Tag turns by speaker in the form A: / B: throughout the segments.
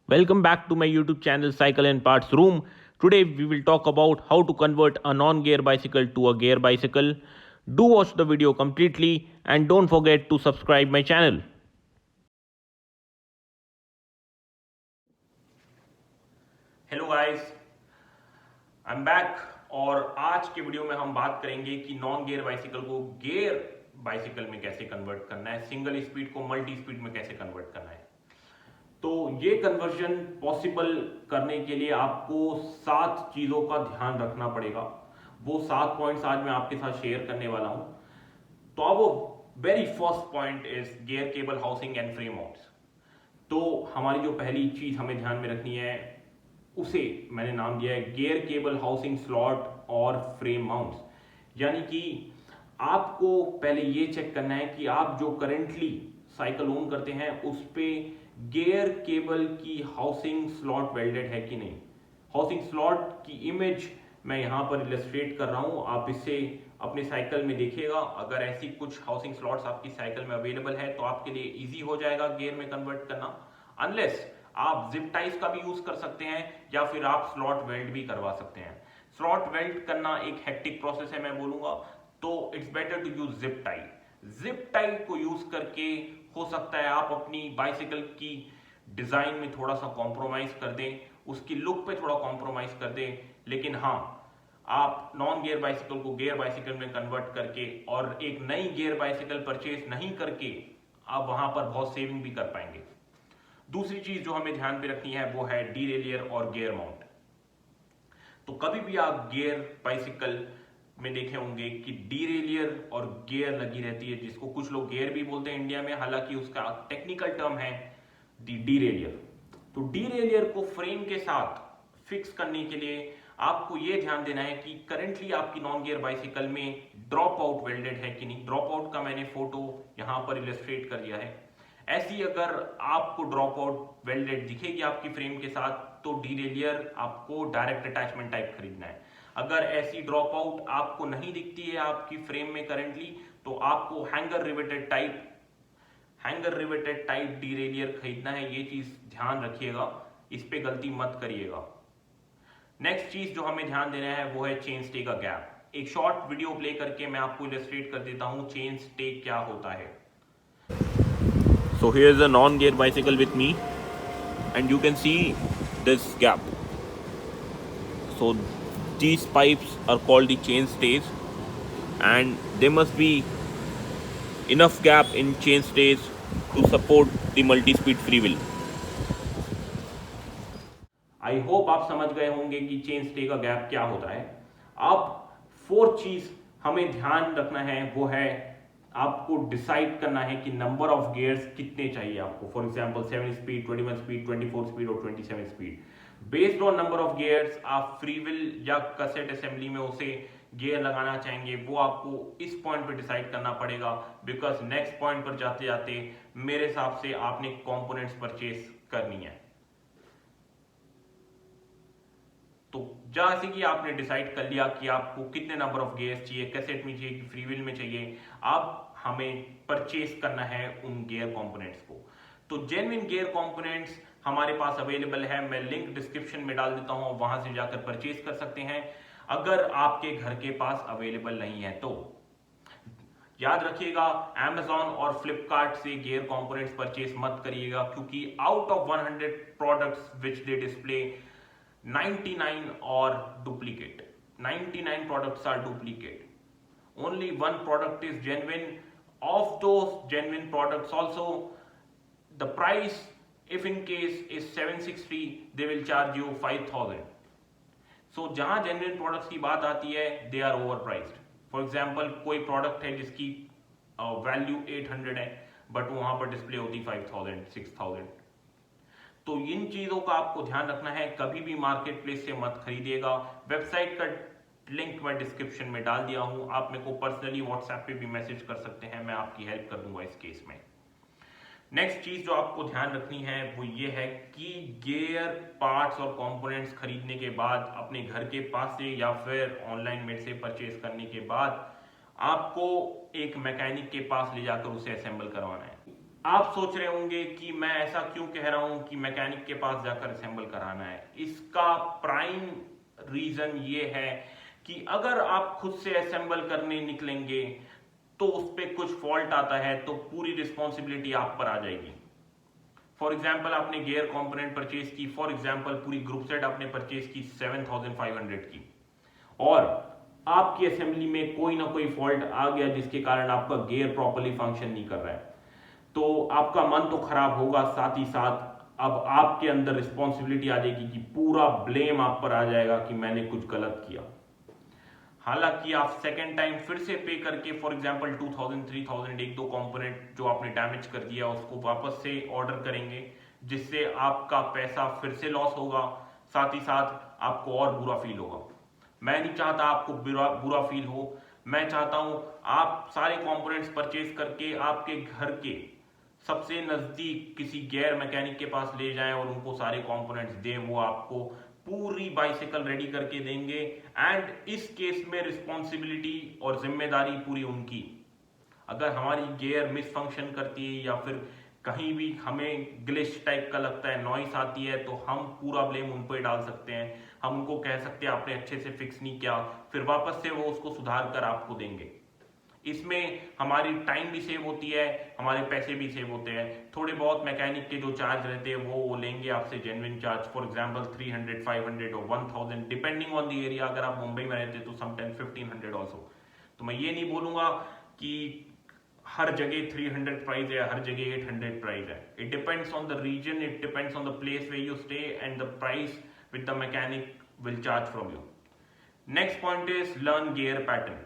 A: Welcome back to my YouTube channel Cycle and Parts Room. Today we will talk about how to convert a non-gear bicycle to a gear bicycle. Do watch the video completely and don't forget to subscribe my channel. Hello guys, I am back. और आज के video में हम बात करेंगे कि non gear bicycle को gear bicycle में कैसे कन्वर्ट करना है, सिंगल स्पीड को मल्टी स्पीड में कैसे कन्वर्ट करना है। तो ये कन्वर्जन पॉसिबल करने के लिए आपको 7 चीजों का ध्यान रखना पड़ेगा। वो 7 पॉइंट्स आज मैं आपके साथ शेयर करने वाला हूं। तो अब very first point is gear cable housing and frame mounts. तो हमारी जो पहली चीज हमें ध्यान में रखनी है उसे मैंने नाम दिया है गियर केबल हाउसिंग स्लॉट और फ्रेम माउंट्स। यानी कि आपको पहले ये चेक करना है कि आप जो करेंटली साइकिल ओन करते हैं उस पे गियर केबल की हाउसिंग स्लॉट वेल्डेड है कि नहीं। हाउसिंग स्लॉट की इमेज मैं यहां पर इलस्ट्रेट कर रहा हूं, आप इसे अपने साइकिल में देखिएगा। अगर ऐसी कुछ हाउसिंग स्लॉट्स आपकी साइकिल में अवेलेबल है तो आपके लिए इजी हो जाएगा गियर में कन्वर्ट करना। अनलेस आप जिप टाइज का भी यूज कर सकते हैं या फिर आप स्लॉट वेल्ड भी करवा सकते हैं। स्लॉट वेल्ड करना एक हेक्टिक प्रोसेस है मैं बोलूंगा, तो it's better to use zip tie. Zip tie को यूज करके हो सकता है आप अपनी बाइसिकल की डिजाइन में थोड़ा सा कॉम्प्रोमाइज कर दें, उसकी लुक पे थोड़ा कॉम्प्रोमाइज कर दें, लेकिन हाँ, आप नॉन गियर बाइसिकल को गियर बाइसिकल में कन्वर्ट करके और एक नई गियर बाइसिकल परचेज नहीं करके आप वहां पर बहुत सेविंग भी कर पाएंगे। दूसरी चीज जो हमें ध्यान पे रखनी है वो है डीरेलियर और गियर माउंट। तो कभी भी आप गियर बाइसिकल में देखे होंगे कि डीरेलियर और गियर लगी रहती है, जिसको कुछ लोग गियर भी बोलते हैं इंडिया में, हालांकि उसका टेक्निकल टर्म है डीरेलियर। तो डीरेलियर को फ्रेम के साथ फिक्स करने के लिए आपको यह ध्यान देना है कि करंटली आपकी नॉन गियर बाइसिकल में ड्रॉप आउट वेल्डेड है कि नहीं। ड्रॉप आउट का मैंने फोटो यहां पर इलस्ट्रेट कर दिया है। ऐसी अगर आपको ड्रॉप आउट वेल्डेड दिखेगी आपकी फ्रेम के साथ तो डीरेलियर आपको डायरेक्ट अटैचमेंट टाइप खरीदना है। अगर ऐसी ड्रॉप आउट आपको नहीं दिखती है आपकी फ्रेम में करंटली तो आपको हैंगर रिवेटेड टाइप डीरेलियर खरीदना है। ये चीज ध्यान रखिएगा, इस पे गलती मत करिएगा। नेक्स्ट चीज जो हमें ध्यान देना है वो है चेन स्टे का गैप। एक शॉर्ट वीडियो प्ले करके मैं आपको इलस्ट्रेट कर देता हूं चेन स्टे क्या होता है। So here is a non-gear bicycle with me, and you can see this gap. So these pipes are called the chain stays, and there must be enough gap in chain stays to support the multi-speed freewheel. I hope आप समझ गए होंगे कि chain stay का gap क्या होता है। अब फोर्थ चीज हमें ध्यान रखना है वो है आपको डिसाइड करना है कि नंबर ऑफ गियर्स कितने चाहिए आपको। For example 7 speed, 21 speed, 24 speed और 27 speed. Based on number of gears आप फ्रीव्हील या कैसेट असेंबली में उसे गियर लगाना चाहेंगे, वो आपको इस पॉइंट पे डिसाइड करना पड़ेगा। बिकॉज नेक्स्ट पॉइंट पर जाते जाते मेरे हिसाब से आपने कंपोनेंट्स परचेज करनी है। तो जैसे कि आपने डिसाइड कर लिया कि आपको कितने नंबर ऑफ गियर्स चाहिए, कैसेट में चाहिए कि फ्रीव्हील में चाहिए, अब हमें परचेज करना है उन गियर कंपोनेंट्स को। तो जेन्युइन गियर कंपोनेंट्स हमारे पास अवेलेबल है, मैं लिंक डिस्क्रिप्शन में डाल देता हूं, वहां से जाकर परचेज कर सकते हैं अगर आपके घर के पास अवेलेबल नहीं है तो। याद रखिएगा Amazon और Flipkart से गियर कंपोनेंट्स परचेज मत करिएगा, क्योंकि out of 100 products which they display 99 are duplicate. 99 products are duplicate. Only one product is genuine. Of those genuine products also, the price, if in case is 760, they will charge you 5000. So जहां genuine products की बात आती है, they are overpriced. For example, कोई product है जिसकी value 800 है but वहां पर डिस्प्ले होती 5000, 6000। तो इन चीजों का आपको ध्यान रखना है, कभी भी मार्केट प्लेस से मत खरीदिएगा। वेबसाइट का लिंक मैं डिस्क्रिप्शन में डाल दिया हूं, आप मेरे को पर्सनली व्हाट्सएप पे भी मैसेज कर सकते हैं, मैं आपकी हेल्प कर दूंगा इस केस में। नेक्स्ट चीज जो आपको ध्यान रखनी है वो ये है कि गियर पार्ट्स और कंपोनेंट्स खरीदने के बाद अपने घर के पास से या फिर ऑनलाइन मेड से परचेज करने के बाद आपको एक मैकेनिक के पास ले जाकर उसे असेंबल करवाना है। आप सोच रहे होंगे कि मैं ऐसा क्यों कह रहा हूं कि मैकेनिक के पास जाकर असेंबल कराना है। इसका प्राइम रीजन ये है कि अगर आप खुद से असेंबल करने निकलेंगे तो उस पर कुछ फॉल्ट आता है तो पूरी रिस्पॉन्सिबिलिटी आप पर आ जाएगी। फॉर एग्जाम्पल आपने गियर कंपोनेंट परचेज की, फॉर एग्जाम्पल पूरी ग्रुप सेट आपने परचेज की 7500 की, और आपकी असेंबली में कोई ना कोई फॉल्ट आ गया जिसके कारण आपका गियर प्रॉपर्ली फंक्शन नहीं कर रहा है, तो आपका मन तो खराब होगा, साथ ही साथ अब आपके अंदर रिस्पॉन्सिबिलिटी आ जाएगी कि पूरा ब्लेम आप पर आ जाएगा कि मैंने कुछ गलत किया। हालांकि आप सेकेंड टाइम फिर से पे करके फॉर एग्जांपल 2000 3000 एक दो कंपोनेंट जो आपने डैमेज कर दिया उसको वापस से ऑर्डर करेंगे, जिससे आपका पैसा फिर से लॉस होगा, साथ ही साथ आपको और बुरा फील होगा। मैं नहीं चाहता आपको बुरा फील हो। मैं चाहता हूं आप सारे कंपोनेंट्स परचेज करके आपके घर के सबसे नजदीक किसी गैर मैकेनिक के पास ले जाएं और उनको सारे कंपोनेंट्स दें। वो आपको पूरी बाइसिकल रेडी करके देंगे, एंड इस केस में रिस्पॉन्सिबिलिटी और जिम्मेदारी पूरी उनकी। अगर हमारी गियर मिस फंक्शन करती है या फिर कहीं भी हमें ग्लिच टाइप का लगता है, नॉइस आती है, तो हम पूरा ब्लेम उन पर डाल सकते हैं। हम उनको कह सकते हैं आपने अच्छे से फिक्स नहीं किया, फिर वापस से वो उसको सुधार कर आपको देंगे। इसमें हमारी टाइम भी सेव होती है, हमारे पैसे भी सेव होते हैं। थोड़े बहुत मैकेनिक के जो चार्ज रहते हैं वो लेंगे आपसे जेन्युइन चार्ज, फॉर एग्जांपल 300 500 और 1000 डिपेंडिंग ऑन द एरिया। अगर आप मुंबई में रहते हैं तो समटाइम्स 1500 ऑल्सो। तो मैं ये नहीं बोलूंगा कि हर जगह 300 प्राइस है, हर जगह 800 प्राइस है। It depends on the region, it depends on the place where you stay and the price with the mechanic will charge from you. Next point is learn gear pattern.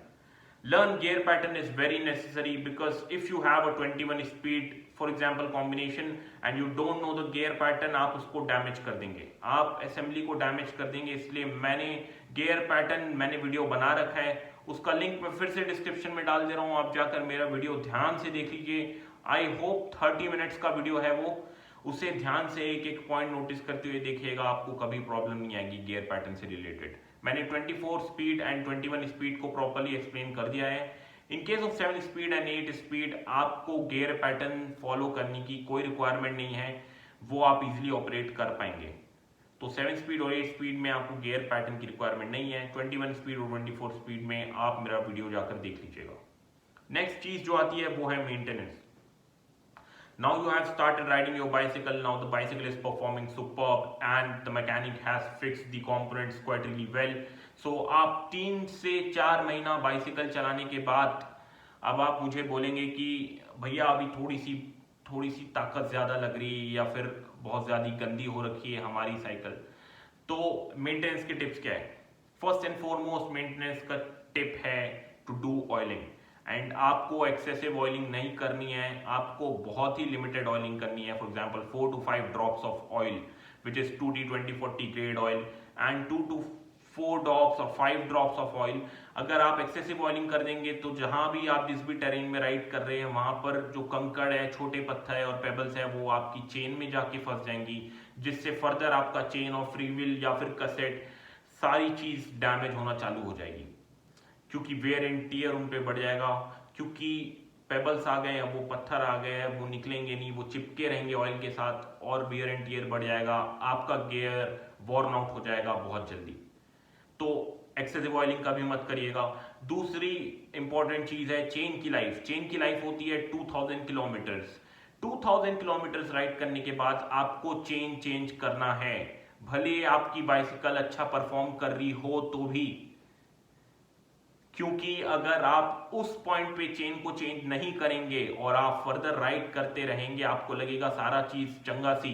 A: Learn gear pattern is very necessary because if you have a 21 speed for example combination and you don't know the gear pattern, आप उसको damage कर देंगे, आप assembly को damage कर देंगे। इसलिए मैंने gear pattern मैंने वीडियो बना रखा है, उसका लिंक मैं फिर से डिस्क्रिप्शन में डाल दे रहा हूँ, आप जाकर मेरा वीडियो ध्यान से देख लीजिए। आई होप 30 मिनट्स का वीडियो है वो, उसे ध्यान से एक एक पॉइंट नोटिस करते हुए देखिएगा, आपको कभी प्रॉब्लम नहीं आएगी गियर पैटर्न से रिलेटेड। मैंने 24 स्पीड एंड 21 स्पीड को प्रॉपर्ली एक्सप्लेन कर दिया है। In case of 7 speed and 8 speed आपको गियर पैटर्न फॉलो करने की कोई रिक्वायरमेंट नहीं है, वो आप इजीली ऑपरेट कर पाएंगे। तो 7 स्पीड और 8 स्पीड में आपको गियर पैटर्न की रिक्वायरमेंट नहीं है। 21 स्पीड और 24 स्पीड में आप मेरा वीडियो जाकर देख लीजिएगा। नेक्स्ट चीज जो आती है वो है maintenance. Now you have started riding your bicycle. Now the bicycle is performing superb and the mechanic has fixed the components quite really well. So आप 3 से 4 महीना बाइसिकल चलाने के बाद अब आप मुझे बोलेंगे कि भैया अभी थोड़ी सी ताकत ज्यादा लग रही है या फिर बहुत ज्यादा गंदी हो रखी है हमारी साइकिल। तो मेंटेनेंस के टिप्स क्या है? फर्स्ट एंड फॉरमोस्ट मेंटेनेंस का टिप है टू डू ऑयलिंग। एंड आपको एक्सेसिव ऑयलिंग नहीं करनी है, आपको बहुत ही लिमिटेड ऑयलिंग करनी है। For example 4 to 5 drops of oil which is 2D2040 grade oil and 2 to 4 drops और 5 ड्रॉप्स ऑफ ऑयल। अगर आप एक्सेसिव ऑयलिंग कर देंगे तो जहां भी आप जिस भी टेरेन में राइड कर रहे हैं वहां पर जो कंकड़ है, छोटे पत्थर है और पेबल्स है वो आपकी चेन में जाके फंस जाएंगी, जिससे फर्दर आपका चेन और फ्री व्हील या फिर कसेट सारी चीज डैमेज होना चालू हो जाएगी, क्योंकि वेयर एंड टियर उन पे बढ़ जाएगा। क्योंकि पेबल्स आ गए हैं, वो पत्थर आ गए हैं, वो निकलेंगे नहीं, वो चिपके रहेंगे ऑयल के साथ और वेयर एंड टियर बढ़ जाएगा, आपका गियर वॉर्न आउट हो जाएगा बहुत जल्दी। तो एक्सेसिव ऑयलिंग का भी मत करिएगा। दूसरी इंपॉर्टेंट चीज है चेन की लाइफ। चेन की लाइफ होती है 2000 किलोमीटर्स। 2000 किलोमीटर्स राइड करने के बाद आपको चेन चेंज करना है, भले आपकी बाइसिकल अच्छा परफॉर्म कर रही हो तो भी, क्योंकि अगर आप उस पॉइंट पे चेन को चेंज नहीं करेंगे और आप फर्दर राइड करते रहेंगे, आपको लगेगा सारा चीज चंगा सी,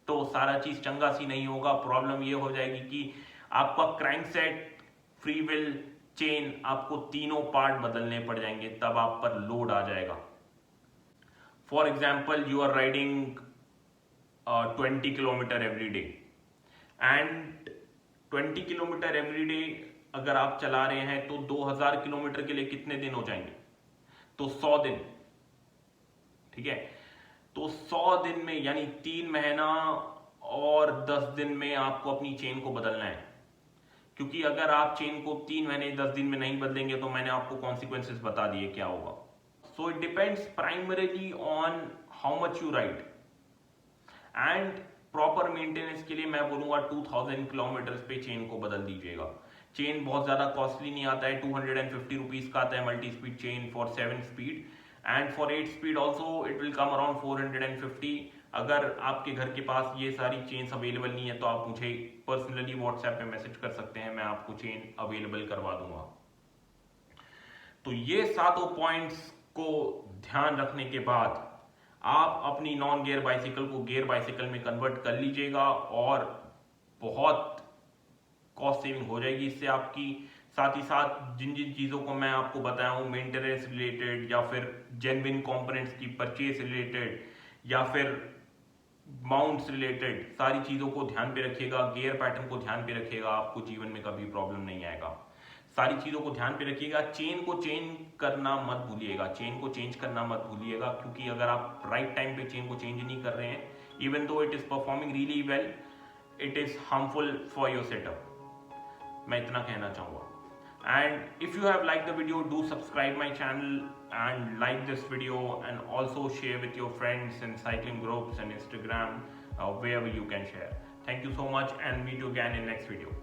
A: तो सारा चीज चंगा सी नहीं होगा। प्रॉब्लम ये हो जाएगी कि आपका क्रैंकसेट, फ्री व्हील, चेन, आपको तीनों पार्ट बदलने पड़ जाएंगे, तब आप पर लोड आ जाएगा। For example you are riding 20 kilometer every day and 20 kilometer every day अगर आप चला रहे हैं तो 2000 किलोमीटर के लिए कितने दिन हो जाएंगे? तो 100 दिन, ठीक है। तो 100 दिन में यानी 3 महीना और 10 दिन में आपको अपनी चेन को बदलना है, क्योंकि अगर आप चेन को 3 महीने 10 दिन में नहीं बदलेंगे तो मैंने आपको कॉन्सिक्वेंसेस बता दिए क्या होगा। So it depends primarily on how much you ride. And proper maintenance के लिए मैं बोलूंगा 2000 किलोमीटर पे चेन को बदल दीजिएगा। चेन बहुत ज्यादा कॉस्टली नहीं आता है, 250 रुपीज का आता है multi speed chain for 7 speed, and for 8 speed also it will come around 450। अगर आपके घर के पास ये सारी चेन्स अवेलेबल नहीं है तो आप मुझे पर्सनली व्हाट्सएप पे मैसेज कर सकते हैं, मैं आपको चेन अवेलेबल करवा दूंगा। तो ये सातों पॉइंट्स को ध्यान रखने के बाद आप अपनी नॉन गियर बाइसिकल को गियर बाइसिकल में कन्वर्ट कर लीजिएगा और बहुत कॉस्ट सेविंग हो जाएगी इससे आपकी। साथ ही साथ जिन जिन चीज़ों को मैं आपको बताया हूँ, मेंटेनेंस रिलेटेड या फिर जेन्युइन कंपोनेंट्स की परचेज रिलेटेड या फिर माउंट्स रिलेटेड, सारी चीज़ों को ध्यान पे रखिएगा, गियर पैटर्न को ध्यान पे रखिएगा, आपको जीवन में कभी प्रॉब्लम नहीं आएगा। सारी चीज़ों को ध्यान पे रखिएगा, चेन को चेंज करना मत भूलिएगा, चेन को चेंज करना मत भूलिएगा, क्योंकि अगर आप राइट टाइम पे चेन को चेंज नहीं कर रहे हैं, even though it is performing really well, it is harmful for your setup. मैं इतना कहना चाहूँगा। And if you have liked the video, do subscribe my channel and like this video, and also share with your friends in cycling groups and Instagram, wherever you can share. Thank you so much, and meet you again in next video.